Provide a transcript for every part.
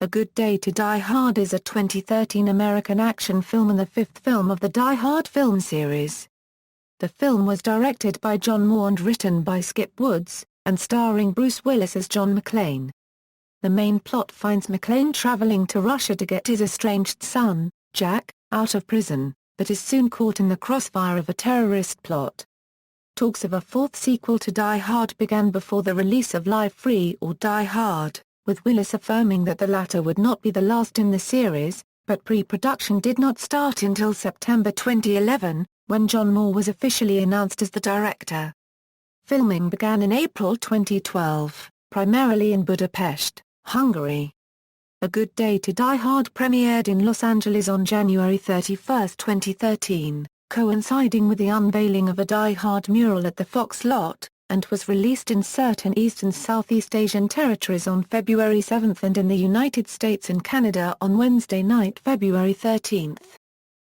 A Good Day to Die Hard is a 2013 American action film and the fifth film of the Die Hard film series. The film was directed by John Moore and written by Skip Woods, and starring Bruce Willis as John McClane. The main plot finds McClane traveling to Russia to get his estranged son, Jack, out of prison, but is soon caught in the crossfire of a terrorist plot. Talks of a fourth sequel to Die Hard began before the release of Live Free or Die Hard, with Willis affirming that the latter would not be the last in the series, but pre-production did not start until September 2011, when John Moore was officially announced as the director. Filming began in April 2012, primarily in Budapest, Hungary. A Good Day to Die Hard premiered in Los Angeles on January 31, 2013, coinciding with the unveiling of a Die Hard mural at the Fox lot, and was released in certain East and Southeast Asian territories on February 7 and in the United States and Canada on Wednesday night, February 13.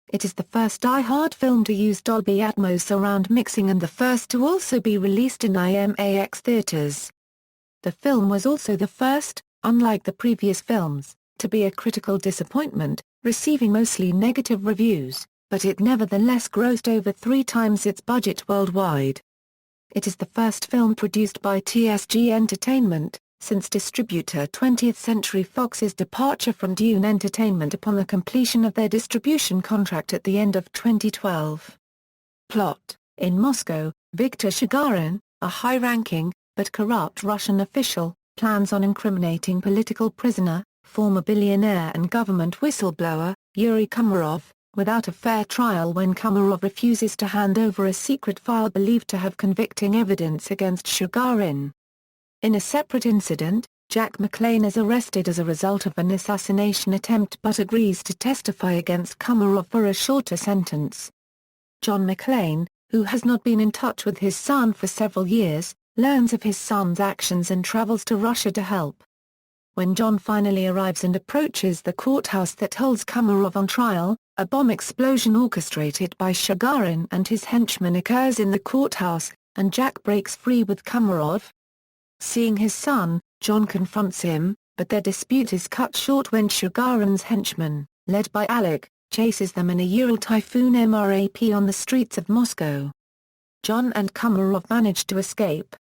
It is the first Die Hard film to use Dolby Atmos Surround Mixing and the first to also be released in IMAX theaters. The film was also the first, unlike the previous films, to be a critical disappointment, receiving mostly negative reviews, but it nevertheless grossed over 3 times its budget worldwide. It is the first film produced by TSG Entertainment, since distributor 20th Century Fox's departure from Dune Entertainment upon the completion of their distribution contract at the end of 2012. Plot: in Moscow, Viktor Shagarin, a high-ranking, but corrupt Russian official, plans on incriminating political prisoner, former billionaire and government whistleblower, Yuri Komarov, without a fair trial when Komarov refuses to hand over a secret file believed to have convicting evidence against Shagarin. In a separate incident, Jack McClane is arrested as a result of an assassination attempt but agrees to testify against Komarov for a shorter sentence. John McClane, who has not been in touch with his son for several years, learns of his son's actions and travels to Russia to help. When John finally arrives and approaches the courthouse that holds Komarov on trial, a bomb explosion orchestrated by Shagarin and his henchmen occurs in the courthouse, and Jack breaks free with Komarov. Seeing his son, John confronts him, but their dispute is cut short when Shagarin's henchmen, led by Alec, chases them in a Ural Typhoon MRAP on the streets of Moscow. John and Komarov manage to escape.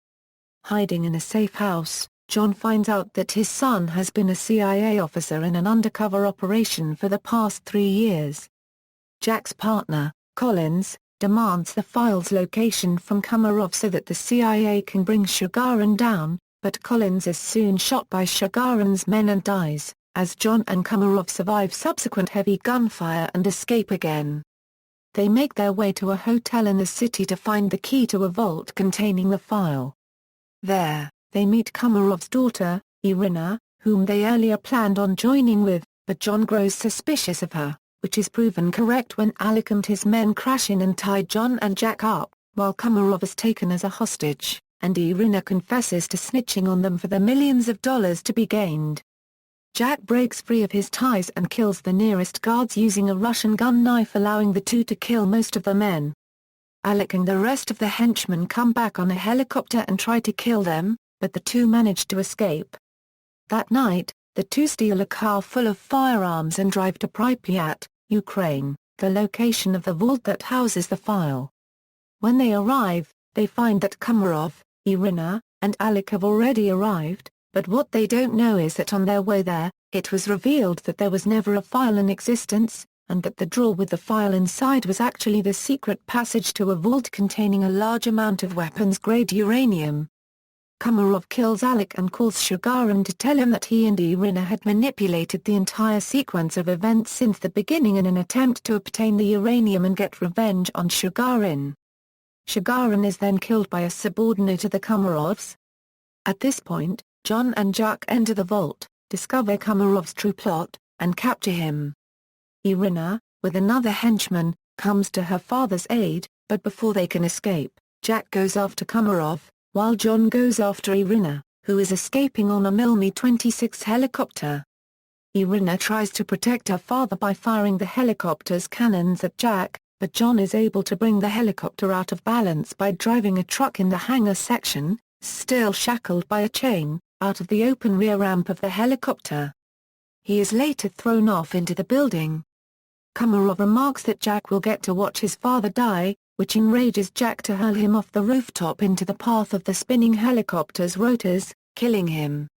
Hiding in a safe house, John finds out that his son has been a CIA officer in an undercover operation for the past 3 years. Jack's partner, Collins, demands the file's location from Komarov so that the CIA can bring Shagarin down, but Collins is soon shot by Shagarin's men and dies, as John and Komarov survive subsequent heavy gunfire and escape again. They make their way to a hotel in the city to find the key to a vault containing the file. There, they meet Komarov's daughter, Irina, whom they earlier planned on joining with, but John grows suspicious of her, which is proven correct when Alec and his men crash in and tie John and Jack up, while Komarov is taken as a hostage, and Irina confesses to snitching on them for the millions of dollars to be gained. Jack breaks free of his ties and kills the nearest guards using a Russian gun knife, allowing the two to kill most of the men. Alec and the rest of the henchmen come back on a helicopter and try to kill them, but the two manage to escape. That night, the two steal a car full of firearms and drive to Pripyat, Ukraine, the location of the vault that houses the file. When they arrive, they find that Komarov, Irina, and Alec have already arrived, but what they don't know is that on their way there, it was revealed that there was never a file in existence, and that the drawer with the file inside was actually the secret passage to a vault containing a large amount of weapons-grade uranium. Komarov kills Alec and calls Shagarin to tell him that he and Irina had manipulated the entire sequence of events since the beginning in an attempt to obtain the uranium and get revenge on Shagarin. Shagarin is then killed by a subordinate of the Komarovs. At this point, John and Jack enter the vault, discover Komarov's true plot, and capture him. Irina, with another henchman, comes to her father's aid, but before they can escape, Jack goes after Komarov, while John goes after Irina, who is escaping on a Mi-26 helicopter. Irina tries to protect her father by firing the helicopter's cannons at Jack, but John is able to bring the helicopter out of balance by driving a truck in the hangar section, still shackled by a chain, out of the open rear ramp of the helicopter. He is later thrown off into the building. Komarov remarks that Jack will get to watch his father die, which enrages Jack to hurl him off the rooftop into the path of the spinning helicopter's rotors, killing him.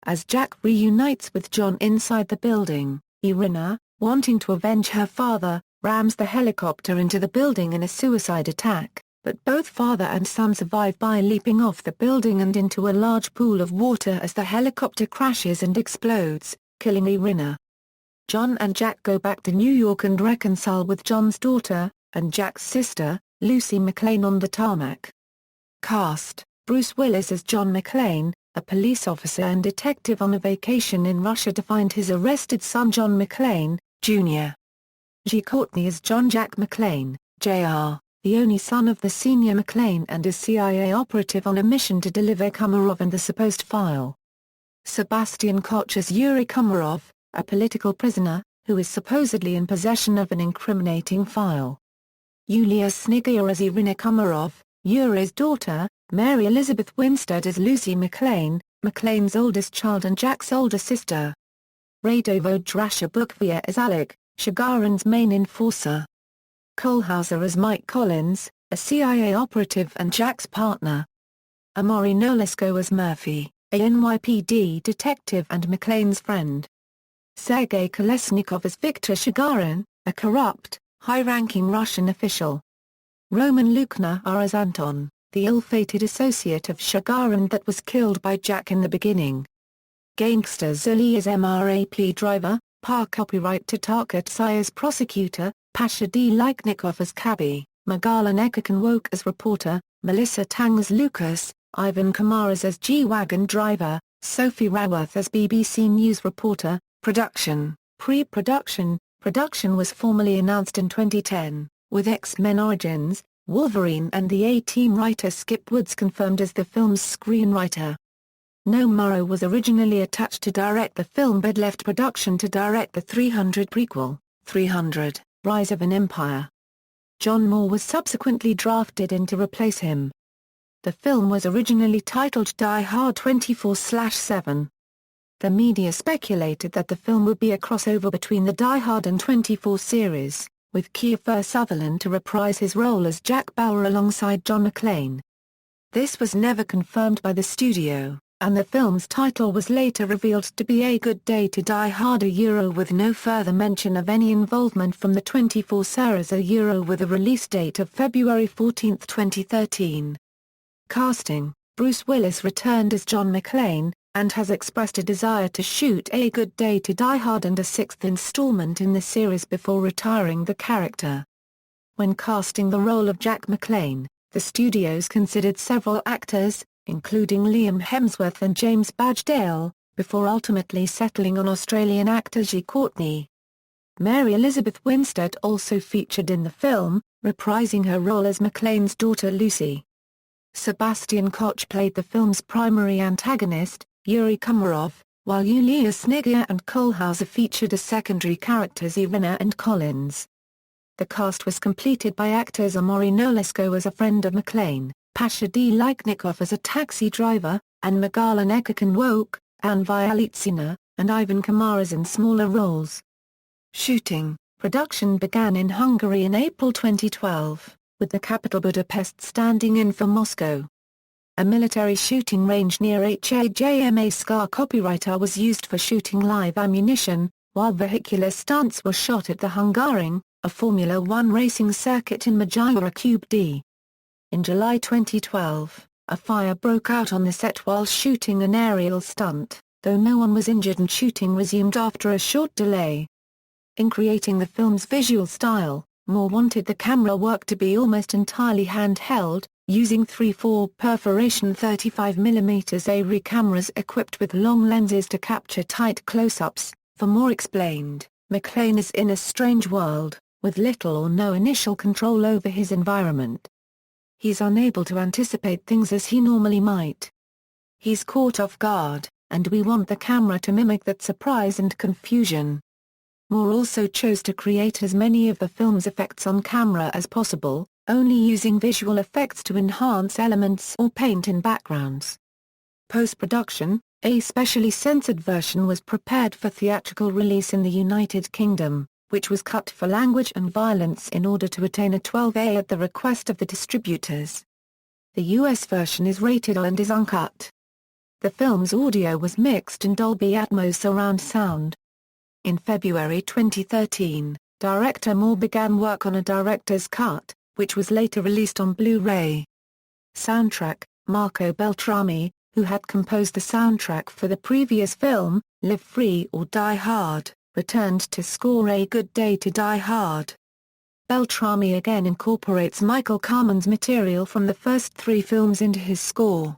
As Jack reunites with John inside the building, Irina, wanting to avenge her father, rams the helicopter into the building in a suicide attack, but both father and son survive by leaping off the building and into a large pool of water as the helicopter crashes and explodes, killing Irina. John and Jack go back to New York and reconcile with John's daughter, and Jack's sister, Lucy McClane on the tarmac. Cast: Bruce Willis as John McClane, a police officer and detective on a vacation in Russia to find his arrested son John McClane, Jr. G. Courtney as John Jack McClane, Jr., the only son of the senior McClane and a CIA operative on a mission to deliver Komarov and the supposed file. Sebastian Koch as Yuri Komarov, a political prisoner, who is supposedly in possession of an incriminating file. Yulia Snigia as Irina Komarov, Yuri's daughter, Mary Elizabeth Winstead as Lucy McClane, McClane's oldest child and Jack's older sister. Radovo Bukvia as Alec, Shagarin's main enforcer. Kohlhauser as Mike Collins, a CIA operative and Jack's partner. Amaury Nolasco as Murphy, a NYPD detective and McClane's friend. Sergei Kolesnikov as Viktor Shagarin, a corrupt, high-ranking Russian official. Roman Luchner as Anton, the ill-fated associate of Shagarin that was killed by Jack in the beginning. Gangster Zuli as MRAP driver, par copyright to Tarkat Sayers prosecutor, Pasha D. Laiknikov as cabbie, Magalan Ekakan as reporter, Melissa Tang as Lucas, Ivan Kamaras as G-Wagon driver, Sophie Raworth as BBC News reporter. Production, pre-production. Production was formally announced in 2010, with X-Men Origins, Wolverine and the A-Team writer Skip Woods confirmed as the film's screenwriter. Noam Morrow was originally attached to direct the film but left production to direct the 300 prequel, 300, Rise of an Empire. John Moore was subsequently drafted in to replace him. The film was originally titled Die Hard 24/7. The media speculated that the film would be a crossover between the Die Hard and 24 series, with Kiefer Sutherland to reprise his role as Jack Bauer alongside John McClane. This was never confirmed by the studio, and the film's title was later revealed to be A Good Day to Die Hard with no further mention of any involvement from the 24 series with a release date of February 14, 2013. Casting: Bruce Willis returned as John McClane, and has expressed a desire to shoot A Good Day to Die Hard and a sixth installment in the series before retiring the character. When casting the role of Jack McClane, the studios considered several actors, including Liam Hemsworth and James Badge Dale, before ultimately settling on Australian actor G. Courtney. Mary Elizabeth Winstead also featured in the film, reprising her role as McClane's daughter Lucy. Sebastian Koch played the film's primary antagonist, Yuri Komarov, while Yulia Snigia and Kohlhauser featured as secondary characters Irina and Collins. The cast was completed by actors Amaury Nolasco as a friend of McClane, Pasha D. Laiknikov as a taxi driver, and Magalan Ekakan Anne Vialitsina, and Ivan Kamaras in smaller roles. Production began in Hungary in April 2012, with the capital Budapest standing in for Moscow. A military shooting range near Hajma Scar copyright was used for shooting live ammunition, while vehicular stunts were shot at the Hungaroring, a Formula One racing circuit in Magyara Cube D. In July 2012, a fire broke out on the set while shooting an aerial stunt, though no one was injured and shooting resumed after a short delay. In creating the film's visual style, Moore wanted the camera work to be almost entirely handheld, using 3/4 perforation 35mm ARRI cameras equipped with long lenses to capture tight close-ups. For Moore explained, McClane is in a strange world, with little or no initial control over his environment. He's unable to anticipate things as he normally might. He's caught off guard, and we want the camera to mimic that surprise and confusion. Moore also chose to create as many of the film's effects on camera as possible, only using visual effects to enhance elements or paint in backgrounds. Post-production, A specially censored version was prepared for theatrical release in the United Kingdom, which was cut for language and violence in order to attain a 12A at the request of the distributors. The US version is rated R and is uncut. The film's audio was mixed in Dolby Atmos Surround Sound. In February 2013, director Moore began work on a director's cut, which was later released on Blu-ray. Soundtrack: Marco Beltrami, who had composed the soundtrack for the previous film, Live Free or Die Hard, returned to score A Good Day to Die Hard. Beltrami again incorporates Michael Kamen's material from the first three films into his score.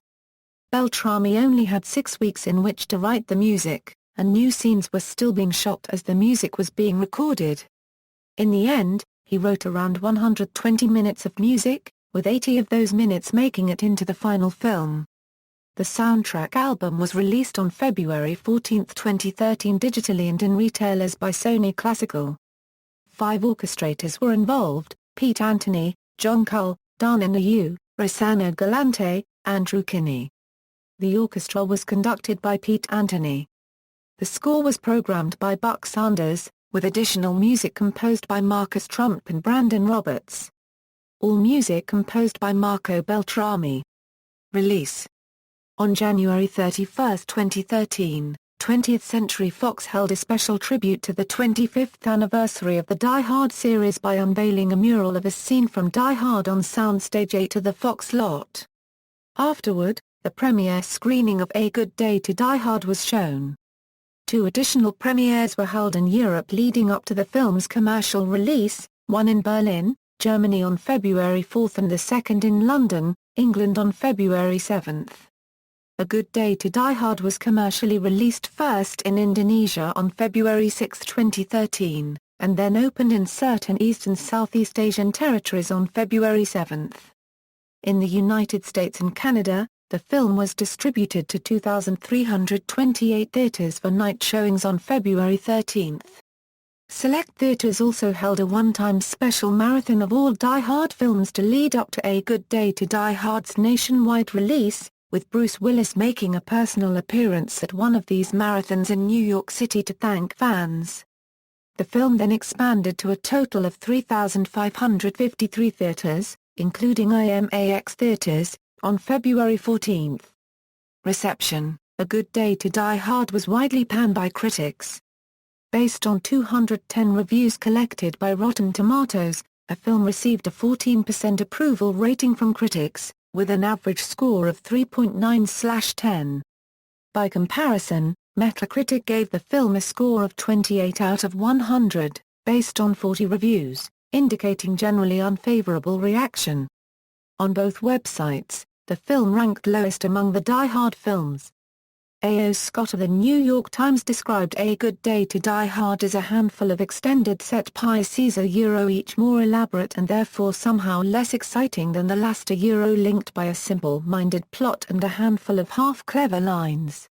Beltrami only had 6 weeks in which to write the music, and new scenes were still being shot as the music was being recorded. In the end, he wrote around 120 minutes of music, with 80 of those minutes making it into the final film. The soundtrack album was released on February 14, 2013 digitally and in retailers by Sony Classical. 5 orchestrators were involved: Pete Anthony, John Cull, Dana Nayu, Rossano Galante, Andrew Kinney. The orchestra was conducted by Pete Anthony. The score was programmed by Buck Sanders, with additional music composed by Marcus Trump and Brandon Roberts. All music composed by Marco Beltrami. Release. On January 31, 2013, 20th Century Fox held a special tribute to the 25th anniversary of the Die Hard series by unveiling a mural of a scene from Die Hard on Soundstage 8 of the Fox lot. Afterward, the premiere screening of A Good Day to Die Hard was shown. 2 additional premieres were held in Europe leading up to the film's commercial release, one in Berlin, Germany on February 4 and the second in London, England on February 7. A Good Day to Die Hard was commercially released first in Indonesia on February 6, 2013, and then opened in certain East and Southeast Asian territories on February 7. In the United States and Canada, the film was distributed to 2,328 theaters for night showings on February 13. Select theaters also held a one-time special marathon of all Die Hard films to lead up to A Good Day to Die Hard's nationwide release, with Bruce Willis making a personal appearance at one of these marathons in New York City to thank fans. The film then expanded to a total of 3,553 theaters, including IMAX theaters, on February 14. Reception: A Good Day to Die Hard was widely panned by critics. Based on 210 reviews collected by Rotten Tomatoes, the film received a 14% approval rating from critics, with an average score of 3.9/10. By comparison, Metacritic gave the film a score of 28 out of 100, based on 40 reviews, indicating generally unfavorable reaction. On both websites, the film ranked lowest among the Die Hard films. A.O. Scott of the New York Times described A Good Day to Die Hard as a handful of extended set pieces each more elaborate and therefore somehow less exciting than the last linked by a simple-minded plot and a handful of half-clever lines.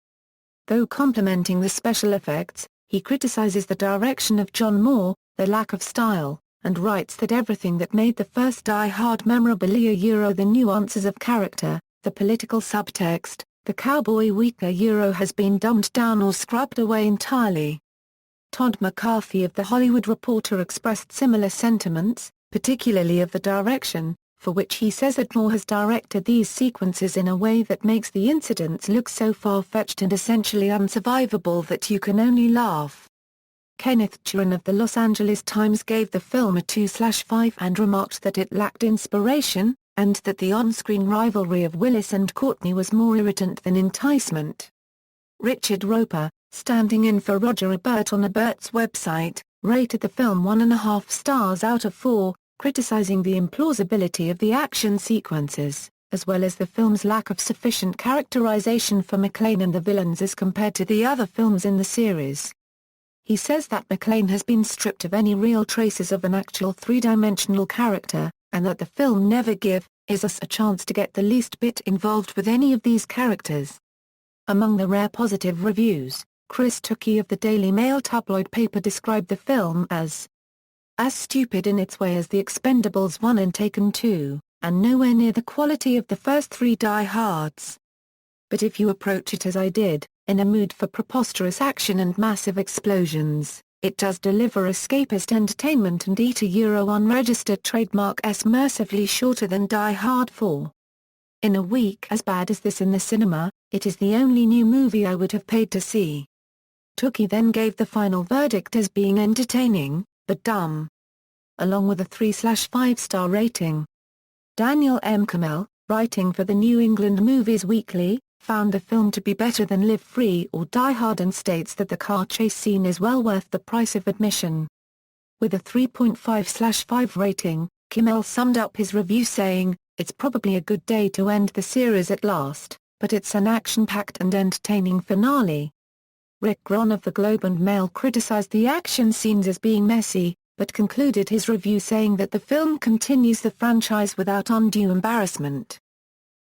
Though complimenting the special effects, he criticizes the direction of John Moore, the lack of style, and writes that everything that made the first Die Hard memorable the nuances of character, the political subtext, the cowboy weaker has been dumbed down or scrubbed away entirely. Todd McCarthy of The Hollywood Reporter expressed similar sentiments, particularly of the direction, for which he says that Moore has directed these sequences in a way that makes the incidents look so far-fetched and essentially unsurvivable that you can only laugh. Kenneth Turan of the Los Angeles Times gave the film a 2/5 and remarked that it lacked inspiration, and that the on-screen rivalry of Willis and Courtney was more irritant than enticement. Richard Roper, standing in for Roger Ebert on Ebert's website, rated the film 1.5 stars out of 4, criticizing the implausibility of the action sequences, as well as the film's lack of sufficient characterization for McClane and the villains as compared to the other films in the series. He says that McClane has been stripped of any real traces of an actual three-dimensional character, and that the film never gives us a chance to get the least bit involved with any of these characters. Among the rare positive reviews, Chris Tukey of the Daily Mail tabloid paper described the film as stupid in its way as The Expendables 1 and Taken 2, and nowhere near the quality of the first 3 Die Hards. But if you approach it as I did, in a mood for preposterous action and massive explosions, it does deliver escapist entertainment and eat a Euro unregistered trademark mercifully shorter than Die Hard 4. In a week as bad as this in the cinema, it is the only new movie I would have paid to see. Tookie then gave the final verdict as being entertaining, but dumb. Along with a 3/5-star rating. Daniel M. Kamel, writing for the New England Movies Weekly, found the film to be better than Live Free or Die Hard and states that the car chase scene is well worth the price of admission. With a 3.5/5 rating, Kimmel summed up his review saying, "It's probably a good day to end the series at last, but it's an action-packed and entertaining finale." Rick Gron of the Globe and Mail criticized the action scenes as being messy, but concluded his review saying that the film continues the franchise without undue embarrassment.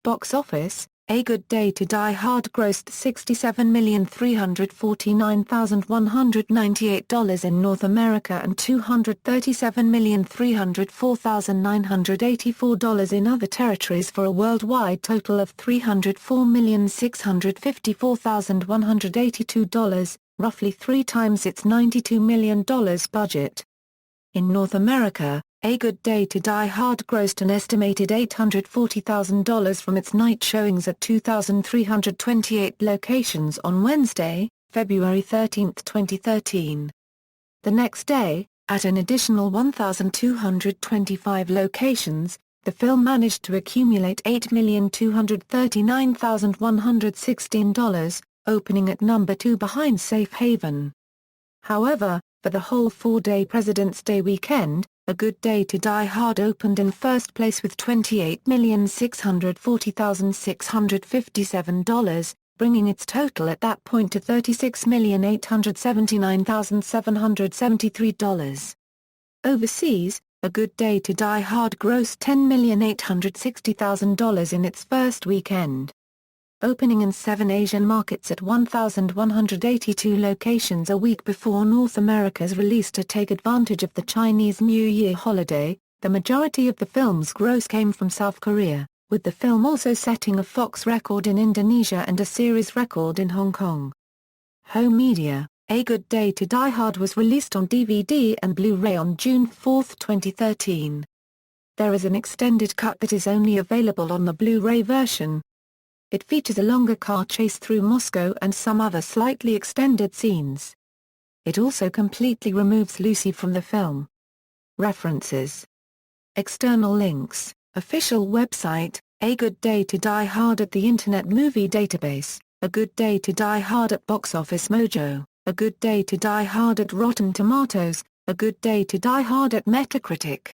Box office: A Good Day to Die Hard grossed $67,349,198 in North America and $237,304,984 in other territories for a worldwide total of $304,654,182, roughly 3 times its $92 million budget. In North America, A Good Day to Die Hard grossed an estimated $840,000 from its night showings at 2,328 locations on Wednesday, February 13, 2013. The next day, at an additional 1,225 locations, the film managed to accumulate $8,239,116, opening at number 2 behind Safe Haven. However, for the whole 4-day President's Day weekend, A Good Day to Die Hard opened in first place with $28,640,657, bringing its total at that point to $36,879,773. Overseas, A Good Day to Die Hard grossed $10,860,000 in its first weekend. Opening in 7 Asian markets at 1,182 locations a week before North America's release to take advantage of the Chinese New Year holiday, the majority of the film's gross came from South Korea, with the film also setting a Fox record in Indonesia and a series record in Hong Kong. Home media: A Good Day to Die Hard was released on DVD and Blu-ray on June 4, 2013. There is an extended cut that is only available on the Blu-ray version. It features a longer car chase through Moscow and some other slightly extended scenes. It also completely removes Lucy from the film. References. External links: official website, A Good Day to Die Hard at the Internet Movie Database, A Good Day to Die Hard at Box Office Mojo, A Good Day to Die Hard at Rotten Tomatoes, A Good Day to Die Hard at Metacritic.